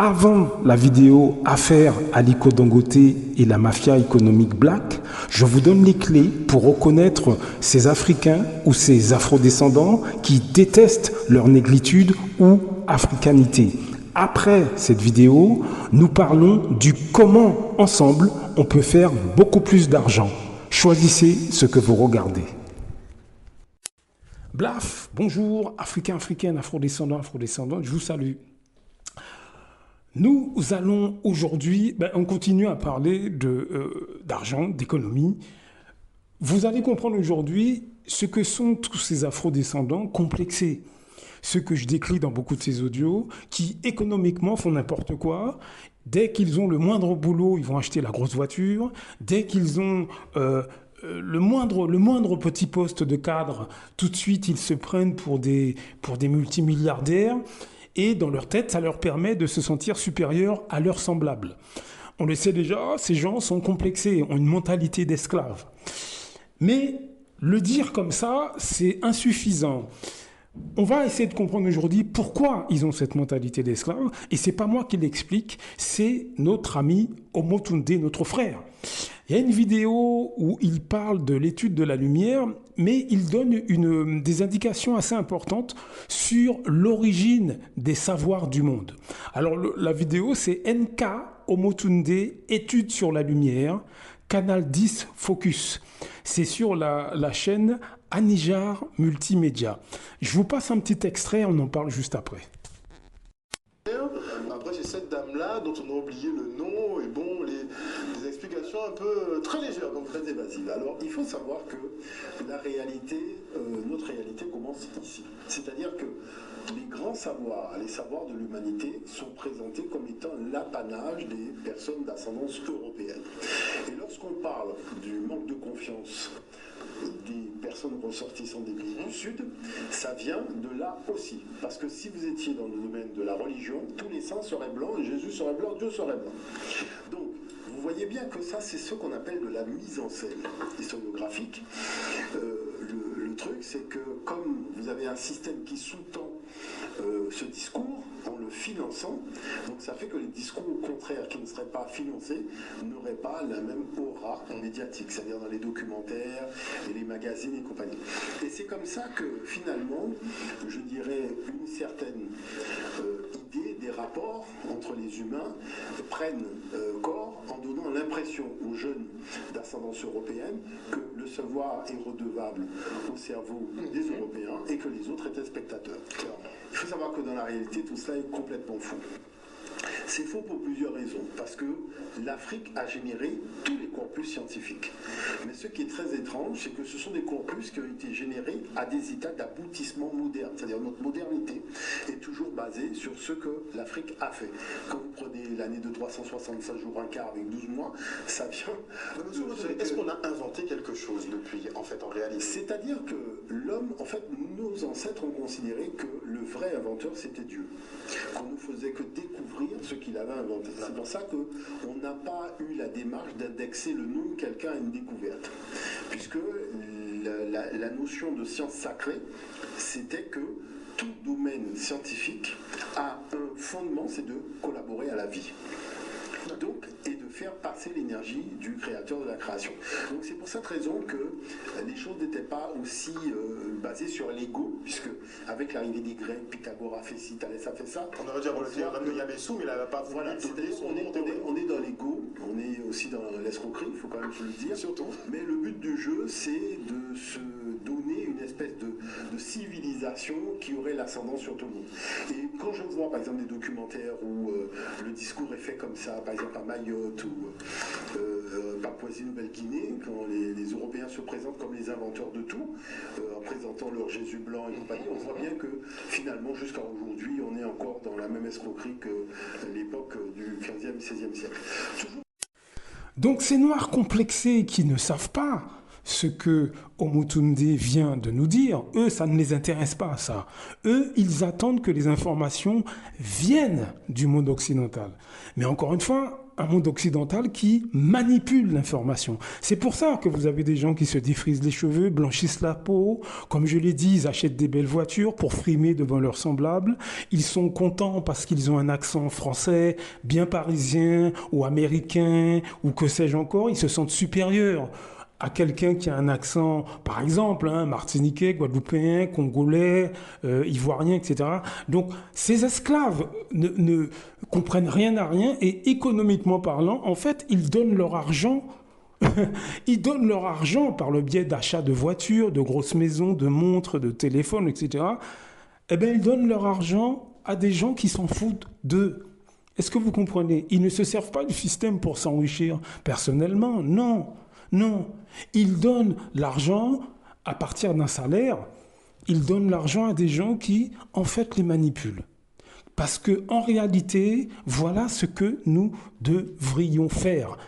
Avant la vidéo Affaire Aliko Dangote et la mafia économique black, je vous donne les clés pour reconnaître ces Africains ou ces Afrodescendants qui détestent leur négritude ou africanité. Après cette vidéo, nous parlons du comment ensemble on peut faire beaucoup plus d'argent. Choisissez ce que vous regardez. Blaf, bonjour, Africains, Africaines, Afrodescendants, Afrodescendantes, je vous salue. Nous allons aujourd'hui, on continue à parler d'argent, d'économie. Vous allez comprendre aujourd'hui ce que sont tous ces afrodescendants complexés. Ce que je décris dans beaucoup de ces audios, qui économiquement font n'importe quoi. Dès qu'ils ont le moindre boulot, ils vont acheter la grosse voiture. Dès qu'ils ont le moindre petit poste de cadre, tout de suite ils se prennent pour des multimilliardaires. Et dans leur tête, ça leur permet de se sentir supérieurs à leurs semblables. On le sait déjà, ces gens sont complexés, ont une mentalité d'esclaves. Mais le dire comme ça, c'est insuffisant. On va essayer de comprendre aujourd'hui pourquoi ils ont cette mentalité d'esclave. Et c'est pas moi qui l'explique, c'est notre ami Omotunde, notre frère. Il y a une vidéo où il parle de l'étude de la lumière, mais il donne des indications assez importantes sur l'origine des savoirs du monde. Alors la vidéo, c'est NK Omotunde, étude sur la lumière, Canal 10 Focus. C'est sur la chaîne Anijar Multimédia. Je vous passe un petit extrait, on en parle juste après. Après, c'est cette dame-là dont on a oublié le nom et bon, des explications un peu très légères, donc très évasives. Alors, il faut savoir que la réalité, notre réalité commence ici. C'est-à-dire que les grands savoirs, les savoirs de l'humanité sont présentés comme étant l'apanage des personnes d'ascendance européenne. Et lorsqu'on parle du manque de confiance des personnes ressortissantes des pays du Sud, ça vient de là aussi. Parce que si vous étiez dans le domaine de la religion, tous les saints seraient blancs, Jésus serait blanc, Dieu serait blanc. Donc, vous voyez bien que ça, c'est ce qu'on appelle de la mise en scène historiographique. Le truc, c'est que comme vous avez un système qui sous-tend ce discours en le finançant, donc ça fait que les discours au contraire qui ne seraient pas financés n'auraient pas la même aura médiatique, c'est-à-dire dans les documentaires et les magazines et compagnie. Et c'est comme ça que finalement, je dirais, une certaine idée des rapports entre les humains prennent corps en donnant l'impression aux jeunes d'ascendance européenne que le savoir est redevable au cerveau des Européens et que les autres étaient spectateurs. Il faut savoir que dans la réalité, tout cela est complètement faux. C'est faux pour plusieurs raisons, parce que l'Afrique a généré tous les corpus scientifiques. Mais ce qui est très étrange, c'est que ce sont des corpus qui ont été générés à des états d'aboutissement moderne. C'est-à-dire notre modernité est toujours basée sur ce que l'Afrique a fait. Quand vous prenez l'année de 365 jours, un quart avec 12 mois, ça vient... Est-ce qu'on a inventé quelque chose depuis, en fait, en réalité? C'est-à-dire que l'homme, en fait, nos ancêtres ont considéré que le vrai inventeur, c'était Dieu. Qu'on ne faisait que découvrir ce qu'il avait inventé. C'est pour ça qu'on n'a pas eu la démarche d'indexer le nom de quelqu'un à une découverte. Puisque la notion de science sacrée, c'était que tout domaine scientifique a un fondement, c'est de collaborer à la vie. Donc, et de faire passer l'énergie du créateur de la création. Donc c'est pour cette raison que les choses n'étaient pas aussi basées sur l'ego, puisque avec l'arrivée des Grecs, Pythagore a fait ci, Thalès a fait ça. On aurait dû avoir le théorème de Yabessou, mais il n'avait pas voulu donner son nom. On est dans l'ego, on est aussi dans l'escroquerie, il faut quand même se le dire. Surtout. Mais le but du jeu, c'est de se donner une espèce de civilisation qui aurait l'ascendant sur tout le monde. Et quand je vois par exemple des documentaires où le discours est fait comme ça, par exemple à Mayotte ou Papouasie-Nouvelle-Guinée, quand les Européens se présentent comme les inventeurs de tout, en présentant leur Jésus blanc et compagnie, on voit bien que finalement jusqu'à aujourd'hui on est encore dans la même escroquerie que l'époque du 15e et 16e siècle. Donc ces noirs complexés qui ne savent pas ce que Omotunde vient de nous dire, eux, ça ne les intéresse pas, ça. Eux, ils attendent que les informations viennent du monde occidental. Mais encore une fois, un monde occidental qui manipule l'information. C'est pour ça que vous avez des gens qui se défrisent les cheveux, blanchissent la peau, comme je l'ai dit, ils achètent des belles voitures pour frimer devant leurs semblables. Ils sont contents parce qu'ils ont un accent français, bien parisien ou américain ou que sais-je encore. Ils se sentent supérieurs à quelqu'un qui a un accent, par exemple, martiniquais, guadeloupéen, congolais, ivoirien, etc. Donc, ces esclaves ne comprennent rien à rien et économiquement parlant, en fait, ils donnent leur argent. Ils donnent leur argent par le biais d'achats de voitures, de grosses maisons, de montres, de téléphones, etc. Eh bien, ils donnent leur argent à des gens qui s'en foutent d'eux. Est-ce que vous comprenez? Ils ne se servent pas du système pour s'enrichir personnellement, non. Non, ils donnent l'argent à partir d'un salaire, ils donnent l'argent à des gens qui, en fait, les manipulent. Parce que, en réalité, voilà ce que nous devrions faire.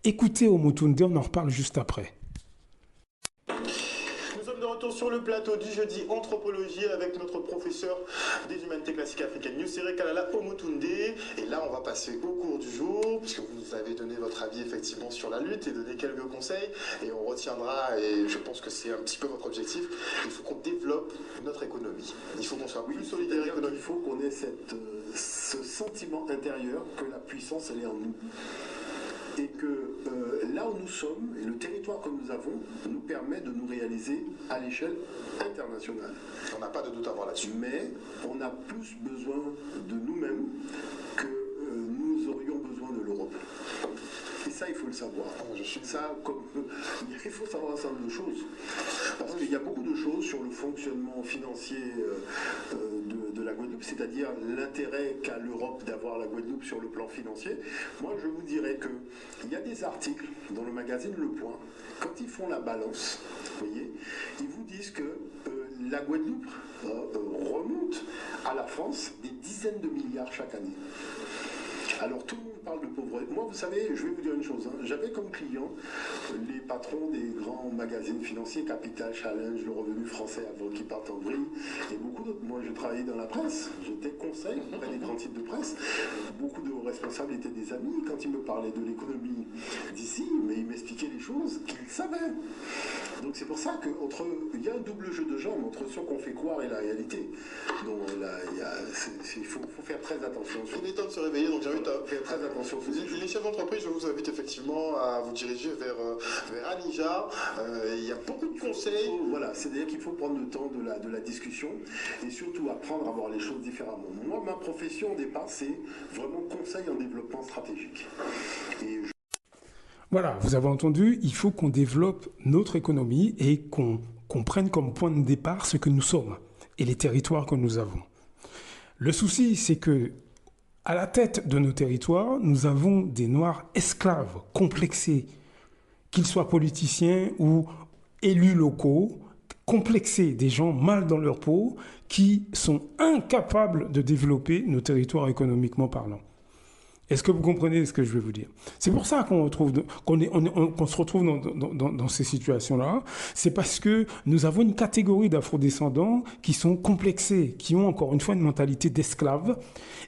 Écoutez Omotunde, on en reparle juste après. Sur le plateau du jeudi anthropologie avec notre professeur des humanités classiques africaines, Nusere Kalala Omotunde. Et là, on va passer au cours du jour, puisque vous nous avez donné votre avis effectivement sur la lutte et donné quelques conseils. Et on retiendra, et je pense que c'est un petit peu votre objectif, il faut qu'on développe notre économie. Il faut qu'on soit plus solidaire économiquement. Il faut qu'on ait ce sentiment intérieur que la puissance, elle est en nous. Et que là où nous sommes, et le territoire que nous avons, nous permet de nous réaliser à l'échelle internationale. On n'a pas de doute à avoir là-dessus. Mais on a plus besoin de nous-mêmes que nous aurions besoin de l'Europe. Et ça, il faut le savoir. Il faut savoir un certain nombre de choses. Parce qu'il y a beaucoup de choses sur le fonctionnement financier de la Guadeloupe, c'est-à-dire l'intérêt qu'a l'Europe d'avoir la Guadeloupe sur le plan financier. Moi, je vous dirais qu'il y a des articles dans le magazine Le Point, quand ils font la balance, vous voyez, ils vous disent que la Guadeloupe remonte à la France des dizaines de milliards chaque année. Alors tout le monde parle de pauvreté. Moi, vous savez, je vais vous dire une chose. J'avais comme client les patrons des grands magazines financiers, Capital, Challenge, Le Revenu Français, avant qu'ils partent en vrille, et beaucoup d'autres. Moi, je travaillais dans la presse. J'étais conseil auprès des grands titres de presse. Beaucoup de responsables étaient des amis. Quand ils me parlaient de l'économie d'ici, mais ils m'expliquaient les choses qu'ils savaient. Donc c'est pour ça qu'il y a un double jeu de jambes entre ce qu'on fait croire et la réalité. Donc là, il faut faire très attention. Il est temps de se réveiller, donc j'invite à faire très attention. Les chefs d'entreprise, je vous invite effectivement à vous diriger vers Anija. Il y a beaucoup de conseils. Voilà, c'est-à-dire qu'il faut prendre le temps de la discussion et surtout apprendre à voir les choses différemment. Moi, ma profession au départ, c'est vraiment conseil en développement stratégique. Voilà, vous avez entendu, il faut qu'on développe notre économie et qu'on prenne comme point de départ ce que nous sommes et les territoires que nous avons. Le souci, c'est que à la tête de nos territoires, nous avons des Noirs esclaves, complexés, qu'ils soient politiciens ou élus locaux, complexés, des gens mal dans leur peau, qui sont incapables de développer nos territoires économiquement parlant. Est-ce que vous comprenez ce que je veux vous dire? C'est pour ça qu'on se retrouve dans ces situations-là. C'est parce que nous avons une catégorie d'afrodescendants qui sont complexés, qui ont encore une fois une mentalité d'esclaves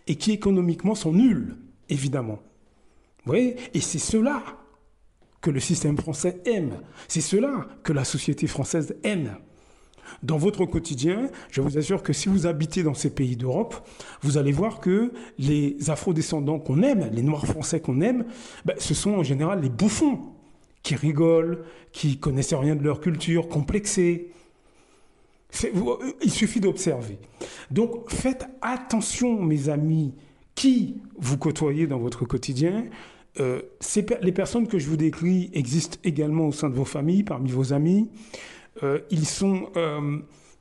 et qui économiquement sont nuls, évidemment. Vous voyez? Et c'est cela que le système français aime. C'est cela que la société française aime. Dans votre quotidien, je vous assure que si vous habitez dans ces pays d'Europe, vous allez voir que les afrodescendants qu'on aime, les Noirs français qu'on aime, ce sont en général les bouffons qui rigolent, qui connaissent rien de leur culture, complexés. Il suffit d'observer. Donc faites attention, mes amis, qui vous côtoyez dans votre quotidien. Les personnes que je vous décris existent également au sein de vos familles, parmi vos amis. Ils sont,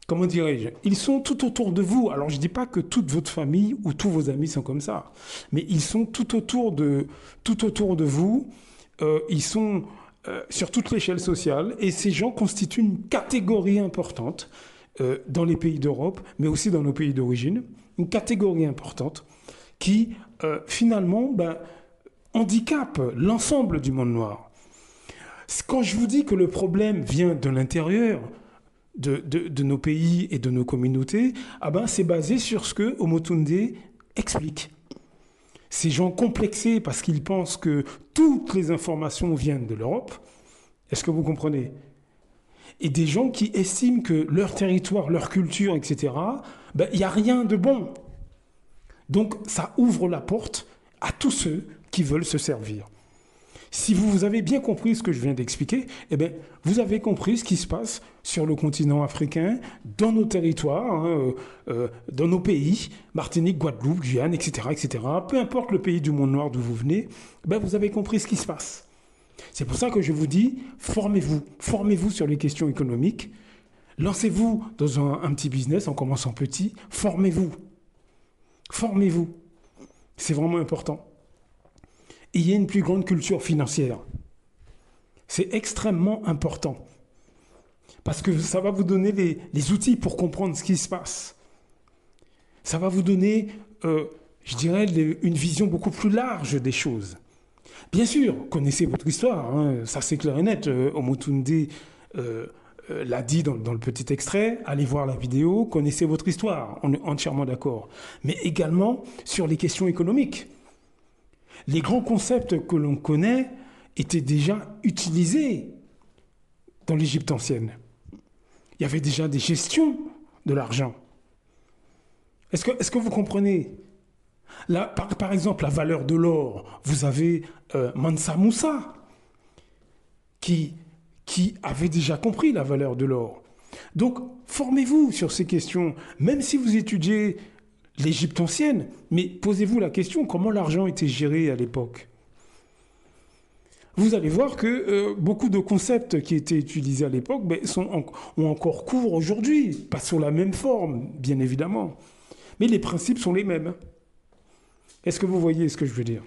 comment dirais-je, ils sont tout autour de vous. Alors je ne dis pas que toute votre famille ou tous vos amis sont comme ça, mais ils sont tout autour de vous. Ils sont sur toute l'échelle sociale et ces gens constituent une catégorie importante dans les pays d'Europe, mais aussi dans nos pays d'origine, une catégorie importante qui finalement handicape l'ensemble du monde noir. Quand je vous dis que le problème vient de l'intérieur de nos pays et de nos communautés, c'est basé sur ce que Omotunde explique. Ces gens complexés parce qu'ils pensent que toutes les informations viennent de l'Europe. Est-ce que vous comprenez? Et des gens qui estiment que leur territoire, leur culture, etc., il n'y a rien de bon. Donc ça ouvre la porte à tous ceux qui veulent se servir. Si vous avez bien compris ce que je viens d'expliquer, eh bien, vous avez compris ce qui se passe sur le continent africain, dans nos territoires, dans nos pays, Martinique, Guadeloupe, Guyane, etc., etc. Peu importe le pays du monde noir d'où vous venez, vous avez compris ce qui se passe. C'est pour ça que je vous dis, formez-vous sur les questions économiques, lancez-vous dans un petit business en commençant petit, formez-vous. C'est vraiment important. Ayez une plus grande culture financière. C'est extrêmement important. Parce que ça va vous donner les outils pour comprendre ce qui se passe. Ça va vous donner, je dirais, une vision beaucoup plus large des choses. Bien sûr, connaissez votre histoire, ça c'est clair et net. Omotunde l'a dit dans le petit extrait, allez voir la vidéo, connaissez votre histoire, on est entièrement d'accord. Mais également sur les questions économiques. Les grands concepts que l'on connaît étaient déjà utilisés dans l'Égypte ancienne. Il y avait déjà des gestions de l'argent. Est-ce que vous comprenez? Là, par exemple, la valeur de l'or, vous avez Mansa Moussa qui avait déjà compris la valeur de l'or. Donc, formez-vous sur ces questions, même si vous étudiez l'Égypte ancienne, mais posez-vous la question, comment l'argent était géré à l'époque? Vous allez voir que beaucoup de concepts qui étaient utilisés à l'époque ont encore cours aujourd'hui, pas sous la même forme, bien évidemment. Mais les principes sont les mêmes. Est-ce que vous voyez ce que je veux dire?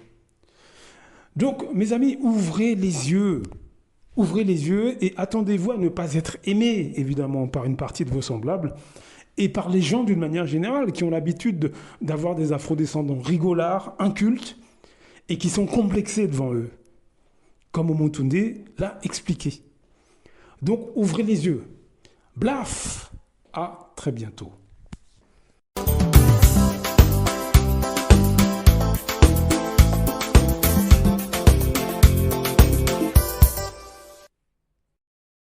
Donc, mes amis, ouvrez les yeux. Ouvrez les yeux et attendez-vous à ne pas être aimé, évidemment, par une partie de vos semblables et par les gens d'une manière générale qui ont l'habitude d'avoir des afrodescendants rigolards, incultes et qui sont complexés devant eux. Comme Omotunde l'a expliqué. Donc, ouvrez les yeux. Blaf! À très bientôt.